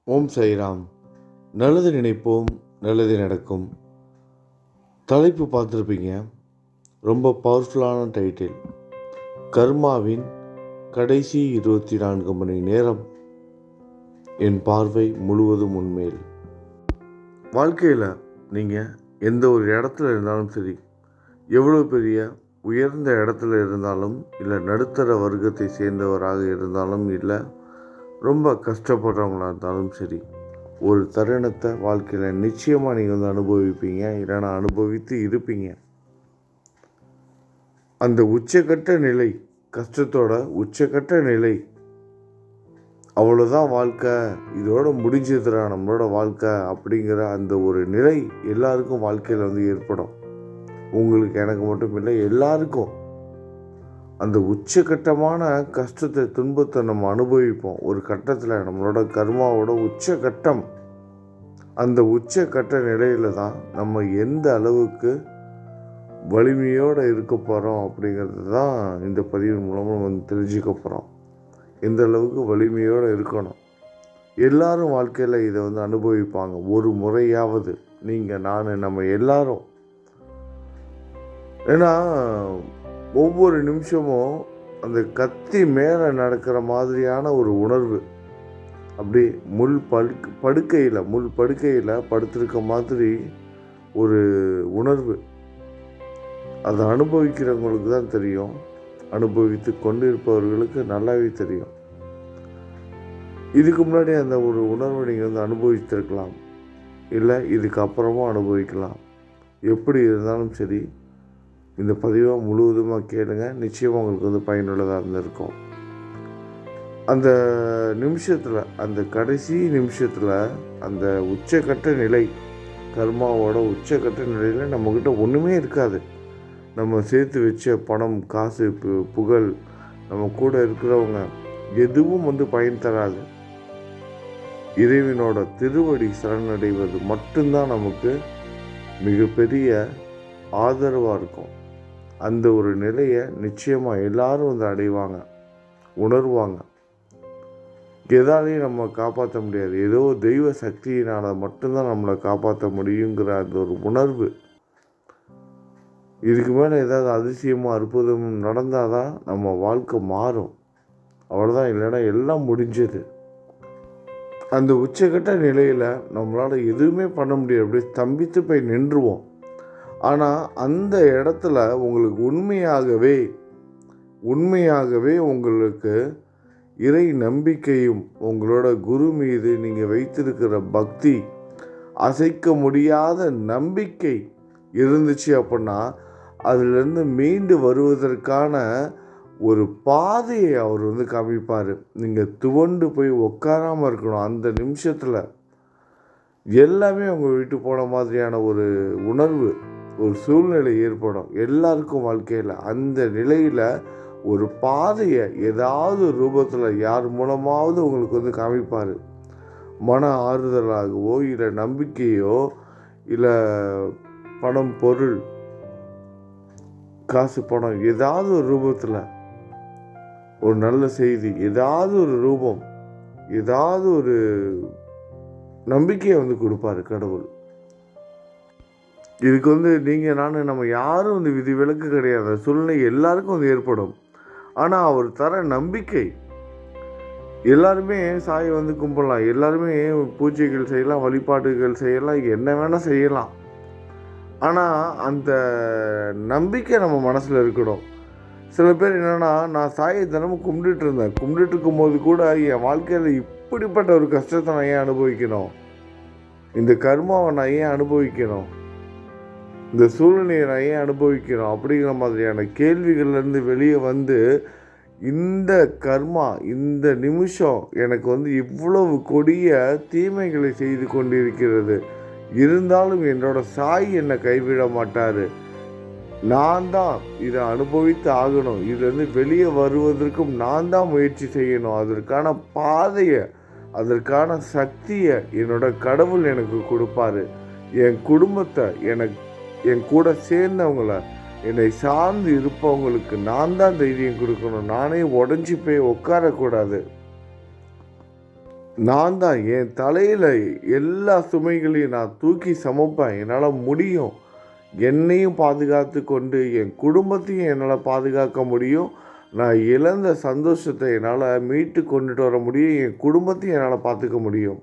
ஓம் சாய்ராம். நல்லது நினைப்போம், நல்லது நடக்கும். தலைப்பு பார்த்துருப்பீங்க. ரொம்ப பவர்ஃபுல்லான டைட்டில். கர்மாவின் கடைசி 24 மணி நேரம் என் பார்வை முழுவதும் உன்மேல். வாழ்க்கையில் நீங்கள் எந்த ஒரு இடத்துல இருந்தாலும் சரி, எவ்வளோ பெரிய உயர்ந்த இடத்துல இருந்தாலும், இல்லை நடுத்தர வர்க்கத்தை சேர்ந்தவராக இருந்தாலும், இல்லை ரொம்ப கஷ்டப்படுறவங்களாக இருந்தாலும் சரி, ஒரு தருணத்தை வாழ்க்கையில் நிச்சயமாக நீங்கள் அனுபவிப்பீங்க, இல்லைன்னா அனுபவித்து இருப்பீங்க. அந்த உச்சக்கட்ட நிலை, கஷ்டத்தோட உச்சக்கட்ட நிலை, அவ்வளோதான் வாழ்க்கை, இதோட முடிஞ்சதுடா நம்மளோட வாழ்க்கை அப்படிங்கிற அந்த ஒரு நிலை எல்லாருக்கும் வாழ்க்கையில் ஏற்படும். உங்களுக்கு, எனக்கு மட்டும் இல்லை, எல்லாருக்கும் அந்த உச்சக்கட்டமான கஷ்டத்தை, துன்பத்தை நம்ம அனுபவிப்போம். ஒரு கட்டத்தில் நம்மளோட கர்மாவோட உச்சக்கட்டம். அந்த உச்சக்கட்ட நிலையில் தான் நம்ம எந்த அளவுக்கு வலிமையோடு இருக்க போகிறோம் அப்படிங்கிறது தான் இந்த பதிவின் மூலமாக நம்ம தெரிஞ்சுக்க போகிறோம். எந்த அளவுக்கு வலிமையோடு இருக்கணும். எல்லாரும் வாழ்க்கையில் இதை அனுபவிப்பாங்க. ஒரு முறையாவது நீங்கள், நான், நம்ம எல்லாரும். ஏன்னா ஒவ்வொரு நிமிஷமும் அந்த கத்தி மேலே நடக்கிற மாதிரியான ஒரு உணர்வு, அப்படியே முள் படுக்கையில் படுத்திருக்க மாதிரி ஒரு உணர்வு. அதை அனுபவிக்கிறவங்களுக்கு தான் தெரியும், அனுபவித்து கொண்டு இருப்பவர்களுக்கு நல்லாவே தெரியும். இதுக்கு முன்னாடி அந்த ஒரு உணர்வை நீங்கள் அனுபவித்திருக்கலாம், இல்லை இதுக்கப்புறமும் அனுபவிக்கலாம். எப்படி இருந்தாலும் சரி, இந்த பதிவை முழுவதுமாக கேளுங்க. நிச்சயமாக உங்களுக்கு பயனுள்ளதாக இருந்திருக்கும். அந்த நிமிஷத்தில், அந்த கடைசி நிமிஷத்தில், அந்த உச்சக்கட்ட நிலை, கர்மாவோட உச்சக்கட்ட நிலையில் நம்மக்கிட்ட ஒன்றுமே இருக்காது. நம்ம சேர்த்து வச்ச பணம், காசு, புகழ், நம்ம கூட இருக்கிறவங்க, எதுவும் பயன் தராது. இறைவனோட திருவடி சரணடைவது மட்டும்தான் நமக்கு மிகப்பெரிய ஆதரவாக இருக்கும். அந்த ஒரு நிலையை நிச்சயமாக எல்லாரும் அடைவாங்க, உணர்வாங்க. எதாலையும் நம்ம காப்பாற்ற முடியாது, ஏதோ தெய்வ சக்தியினால் மட்டும்தான் நம்மளை காப்பாற்ற முடியுங்கிற அந்த ஒரு உணர்வு. இதுக்கு மேலே ஏதாவது அதிசயமாக அற்புதம் நடந்தால் தான் நம்ம வாழ்க்கை மாறும். அவ்வளோதான், இல்லைன்னா எல்லாம் முடிஞ்சது. அந்த உச்சக்கட்ட நிலையில் நம்மளால் எதுவுமே பண்ண முடியாது, அப்படியே ஸ்தம்பித்து போய் நின்றுவோம். ஆனால் அந்த இடத்துல உங்களுக்கு உண்மையாகவே உங்களுக்கு இறை நம்பிக்கையும், உங்களோட குரு மீது நீங்கள் வைத்திருக்கிற பக்தி, அசைக்க முடியாத நம்பிக்கை இருந்துச்சு அப்படின்னா, அதிலிருந்து மீண்டு வருவதற்கான ஒரு பாதையை அவர் காமிப்பார். நீங்கள் துவண்டு போய் உட்காராமல் இருக்கணும். அந்த நிமிஷத்தில் எல்லாமே உங்கள் விட்டு போன மாதிரியான ஒரு உணர்வு, ஒரு சூழ்நிலை ஏற்படும் எல்லாருக்கும் வாழ்க்கையில். அந்த நிலையில் ஒரு பாதையை ஏதாவது ரூபத்தில் யார் மூலமாவது உங்களுக்கு காமிப்பார். மன ஆறுதலாகவோ, இல்லை நம்பிக்கையோ, இல்லை பணம், பொருள், காசு, பணம், ஏதாவது ஒரு ரூபத்தில் ஒரு நல்ல செய்தி, ஏதாவது ஒரு ரூபம், ஏதாவது ஒரு நம்பிக்கையை கொடுப்பாரு கடவுள். இதுக்கு நீங்கள், நான், நம்ம யாரும் விதி விலக்கு கிடையாது. சூழ்நிலை எல்லாருக்கும் ஏற்படும். ஆனால் அவர் தர நம்பிக்கை, எல்லாருமே சாயை கும்பிடலாம், எல்லாருமே பூஜைகள் செய்யலாம், வழிபாடுகள் செய்யலாம், என்ன வேணால் செய்யலாம். ஆனால் அந்த நம்பிக்கை நம்ம மனசில் இருக்கணும். சில பேர் என்னென்னா, நான் சாயை தினமும் கும்பிட்டுட்டு இருக்கும்போது கூட என் வாழ்க்கையில் இப்படிப்பட்ட ஒரு கஷ்டத்தை நான் ஏன் அனுபவிக்கணும், இந்த கர்மாவை நான் ஏன் அனுபவிக்கணும், இந்த சூழ்நிலையை நான் ஏன் அனுபவிக்கணும் அப்படிங்கிற மாதிரியான கேள்விகள்லேருந்து வெளியே இந்த கர்மா, இந்த நிமிஷம் எனக்கு இவ்வளவு கொடிய தீமைகளை செய்து கொண்டிருக்கிறது, இருந்தாலும் என்னோட சாய் என்னை கைவிட மாட்டார், நான் தான் இதை அனுபவித்து ஆகணும், இதுலேருந்து வெளியே வருவதற்கும் நான் தான் முயற்சி செய்யணும், அதற்கான பாதையை, அதற்கான சக்தியை என்னோட கடவுள் எனக்கு கொடுப்பாரு. என் குடும்பத்தை, என் கூட சேர்ந்தவங்கள, என்னை சார்ந்து இருப்பவங்களுக்கு நான் தான் தைரியம் கொடுக்கணும். நானே உடஞ்சி போய் உட்காரக்கூடாது. நான் தான் என் தலையில் எல்லா சுமைகளையும் நான் தூக்கி சமைப்பேன், என்னால் முடியும், என்னையும் பாதுகாத்து கொண்டு என் குடும்பத்தையும் என்னால் பாதுகாக்க முடியும், நான் இழந்த சந்தோஷத்தை என்னால் மீட்டு கொண்டுட்டு வர முடியும், என் குடும்பத்தையும் என்னால் பார்த்துக்க முடியும்.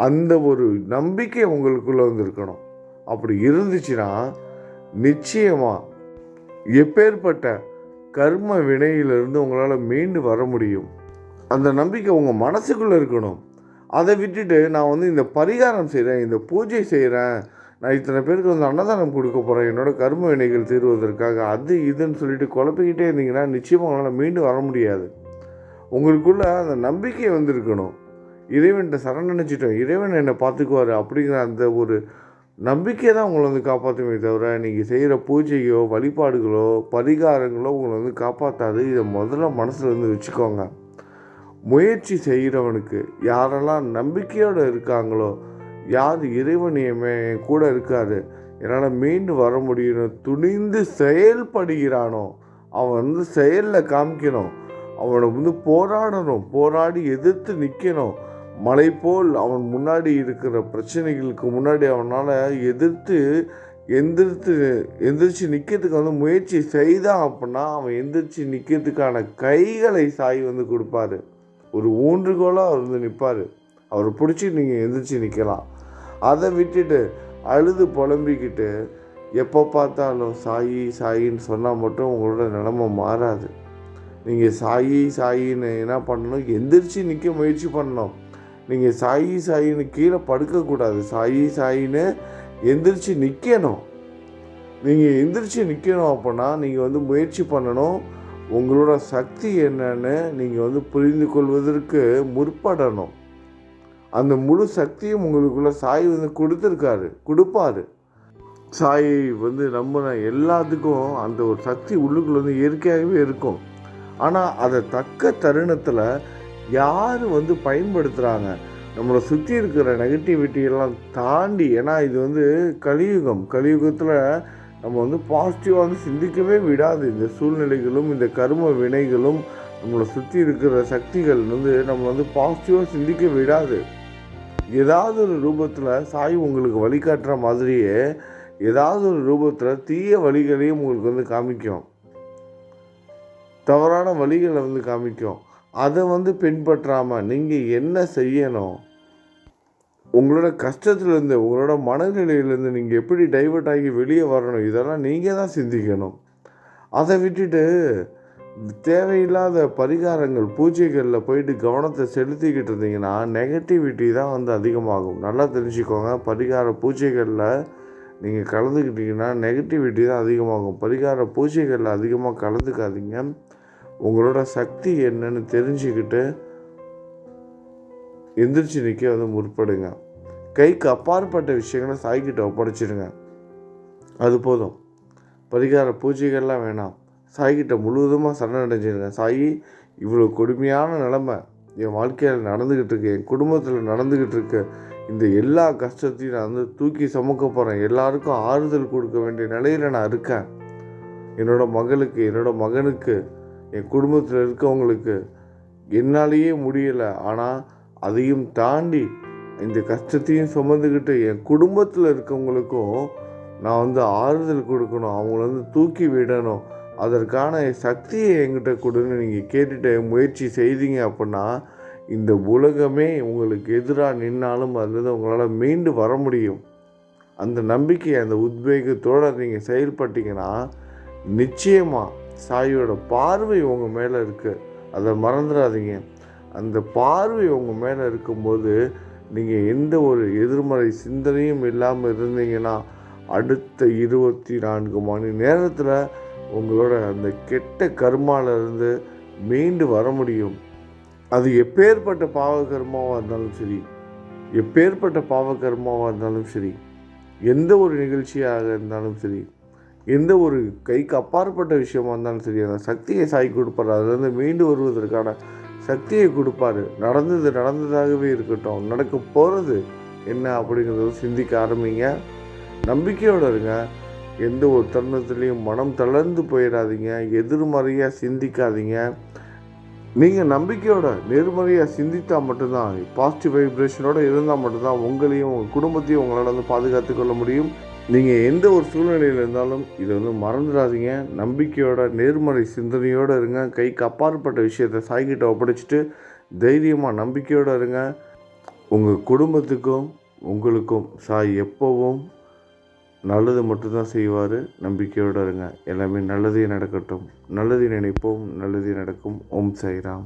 அந்த ஒரு நம்பிக்கை உங்களுக்குள்ளே வந்திருக்கணும். அப்படி இருந்துச்சுன்னா நிச்சயமாக எப்பேற்பட்ட கர்ம வினையிலிருந்து உங்களால் மீண்டு வர முடியும். அந்த நம்பிக்கை உங்கள் மனசுக்குள்ளே இருக்கணும். அதை விட்டுட்டு நான் இந்த பரிகாரம் செய்கிறேன், இந்த பூஜை செய்கிறேன், நான் இத்தனை பேருக்கு அன்னதானம் கொடுக்க போகிறேன் என்னோடய கர்ம வினைகள் தீர்வதற்காக, அது இதுன்னு சொல்லிட்டு குழப்பிக்கிட்டே இருந்தீங்கன்னா நிச்சயமாக உங்களால் மீண்டு வர முடியாது. உங்களுக்குள்ளே அந்த நம்பிக்கை இருக்கணும். இறைவன்கிட்ட சரணடைஞ்சிட்டோம், இறைவன் என்னை பார்த்துக்குவார் அப்படிங்கிற அந்த ஒரு நம்பிக்கை தான் உங்களை காப்பாற்றுமே தவிர நீங்கள் செய்கிற பூஜையோ வழிபாடுகளோ பரிகாரங்களோ உங்களை காப்பாற்றாது. இதை முதல்ல மனசில் வச்சுக்கோங்க. முயற்சி செய்கிறவனுக்கு யாரெல்லாம் நம்பிக்கையோடு இருக்காங்களோ, யார் இறைவன் என் கூட இருக்கார், என்னால் மீண்டு வர முடியும்னு துணிந்து செயல்படுகிறானோ அவன் செயலில் காமிக்கணும். அவனை போராடணும், போராடி எதிர்த்து நிற்கணும். மலை போல் அவன் முன்னாடி இருக்கிற பிரச்சனைகளுக்கு முன்னாடி அவனால் எந்திரிச்சு நிற்கிறதுக்கு முயற்சி செய்தான் அப்படின்னா அவன் எந்திரிச்சு நிற்கிறதுக்கான கைகளை சாய் கொடுப்பார். ஒரு ஊன்றுகோலாக அவர் நிற்பார். அவரை பிடிச்சி நீங்கள் எந்திரிச்சு நிற்கலாம். அதை விட்டுட்டு அழுது புலம்பிக்கிட்டு எப்போ பார்த்தாலும் சாயி சாயின்னு சொன்னால் மட்டும் உங்களோட நிலைமை மாறாது. நீங்கள் சாயி சாயின்னு என்ன பண்ணணும், எந்திரிச்சு நிற்க முயற்சி பண்ணணும். நீங்கள் சாயி சாயின்னு கீழே படுக்கக்கூடாது, சாயி சாயின்னு எந்திரிச்சு நிற்கணும். நீங்கள் எந்திரிச்சு நிற்கணும் அப்படின்னா நீங்கள் முயற்சி பண்ணணும். உங்களோட சக்தி என்னன்னு நீங்கள் புரிந்து கொள்வதற்கு முற்படணும். அந்த முழு சக்தியும் உங்களுக்குள்ள சாய் கொடுப்பார். சாயை நம்பின எல்லாத்துக்கும் அந்த ஒரு சக்தி உள்ளுக்குள்ள இயற்கையாகவே இருக்கும். ஆனால் அதை தக்க தருணத்தில் யார் பயன்படுத்துகிறாங்க, நம்மளை சுற்றி இருக்கிற நெகட்டிவிட்டியெல்லாம் தாண்டி, ஏன்னா இது கலியுகத்தில் நம்ம பாசிட்டிவாக சிந்திக்கவே விடாது. இந்த சூழ்நிலைகளும் இந்த கர்ம வினைகளும் நம்மளை சுற்றி இருக்கிற சக்திகள் நம்ம பாசிட்டிவாக சிந்திக்க விடாது. ஏதாவது ஒரு ரூபத்தில் சாய் உங்களுக்கு வழிகாட்டுற மாதிரியே ஏதாவது ஒரு ரூபத்தில் தீய வழிகளையும் உங்களுக்கு காமிக்கும், தவறான வழிகளை காமிக்கும். அதை பின்பற்றாமல் நீங்கள் என்ன செய்யணும், உங்களோட கஷ்டத்துலேருந்து உங்களோட மனநிலையிலேருந்து நீங்கள் எப்படி டைவர்ட் ஆகி வெளியே வரணும், இதெல்லாம் நீங்கள் தான் சிந்திக்கணும். அதை விட்டுட்டு தேவையில்லாத பரிகாரங்கள் பூஜைகளில் போயிட்டு கவனத்தை செலுத்திக்கிட்டு இருந்தீங்கன்னா நெகட்டிவிட்டி தான் அதிகமாகும். நல்லா தெரிஞ்சுக்கோங்க. பரிகார பூஜைகளில் நீங்கள் கலந்துக்கிட்டிங்கன்னா நெகட்டிவிட்டி தான் அதிகமாகும். பரிகார பூஜைகளில் அதிகமாக கலந்துக்காதீங்க. உங்களோட சக்தி என்னன்னு தெரிஞ்சுக்கிட்டு எந்திரிச்சு நிற்க முற்படுங்க. கைக்கு அப்பாற்பட்ட விஷயங்களை சாய்கிட்ட ஒப்படைச்சிடுங்க. அது போதும். பரிகார பூஜைகள்லாம் வேணாம். சாய்கிட்ட முழுவதுமாக சரணடைஞ்சிருங்க. சாயி, இவ்வளோ கொடுமையான நிலைமை என் வாழ்க்கையில் நடந்துக்கிட்டு இருக்கு, என் குடும்பத்தில் நடந்துக்கிட்டு இருக்கு, இந்த எல்லா கஷ்டத்தையும் நான் தூக்கி சுமக்க போகிறேன், எல்லாருக்கும் ஆறுதல் கொடுக்க வேண்டிய நிலையில் நான் இருக்கேன். என்னோடய மகளுக்கு, என்னோடய மகனுக்கு, என் குடும்பத்தில் இருக்கவங்களுக்கு என்னாலேயே முடியலை. ஆனால் அதையும் தாண்டி இந்த கஷ்டத்தையும் சுமந்துக்கிட்டு என் குடும்பத்தில் இருக்கவங்களுக்கும் நான் ஆறுதல் கொடுக்கணும், அவங்கள தூக்கி விடணும், அதற்கான சக்தியை என்கிட்ட கொடுன்னு நீங்கள் கேட்டுட்டு முயற்சி செய்தீங்க அப்படின்னா இந்த உலகமே உங்களுக்கு எதிராக நின்னாலும் அதுலேருந்து உங்களால் மீண்டு வர முடியும். அந்த நம்பிக்கை, அந்த உத்வேகத்தோடு நீங்கள் செயல்பட்டீங்கன்னா நிச்சயமாக சாயோட பார்வை உங்கள் மேலே இருக்குது. அதை மறந்துடாதீங்க. அந்த பார்வை உங்கள் மேலே இருக்கும்போது நீங்கள் எந்த ஒரு எதிர்மறை சிந்தனையும் இல்லாமல் இருந்தீங்கன்னா அடுத்த 24 மணி நேரத்தில் உங்களோட அந்த கெட்ட கர்மாவிலிருந்து மீண்டு வர முடியும். அது எப்பேற்பட்ட பாவகர்மாவாக இருந்தாலும் சரி, எப்பேற்பட்ட பாவகர்மாவாக இருந்தாலும் சரி, எந்த ஒரு நிகழ்ச்சியாக இருந்தாலும் சரி, எந்த ஒரு கைக்கு அப்பாற்பட்ட விஷயமா இருந்தாலும் சரி, அந்த சக்தியை சாய் கொடுப்பார். அதுலேருந்து மீண்டு வருவதற்கான சக்தியை கொடுப்பார். நடந்ததாகவே இருக்கட்டும், நடக்க போகிறது என்ன அப்படிங்கிறத சிந்திக்க ஆரம்பிங்க. நம்பிக்கையோடு இருங்க. எந்த ஒரு தருணத்துலேயும் மனம் தளர்ந்து போயிடாதீங்க. எதிர்மறையாக சிந்திக்காதீங்க. நீங்கள் நம்பிக்கையோட நேர்மறையாக சிந்தித்தால் மட்டும்தான், பாசிட்டிவ் வைப்ரேஷனோடு இருந்தால் மட்டும்தான் உங்களையும் உங்கள் குடும்பத்தையும் உங்களால் வந்து பாதுகாத்து கொள்ள முடியும். நீங்கள் எந்த ஒரு சூழ்நிலையில் இருந்தாலும் இதை வந்து மறந்துடாதீங்க. நம்பிக்கையோட நேர்மறை சிந்தனையோடு இருங்க. கைக்கு அப்பாற்பட்ட விஷயத்தை சாய்கிட்ட ஒப்படைச்சிட்டு தைரியமாக நம்பிக்கையோடு இருங்க. உங்கள் குடும்பத்துக்கும் உங்களுக்கும் சாய் எப்போவும் நல்லது மட்டும்தான் செய்வார். நம்பிக்கையோடு இருங்க. எல்லாமே நல்லதே நடக்கட்டும். நல்லதே நினைப்போம், நல்லதே நடக்கும். ஓம் சாய்ராம்.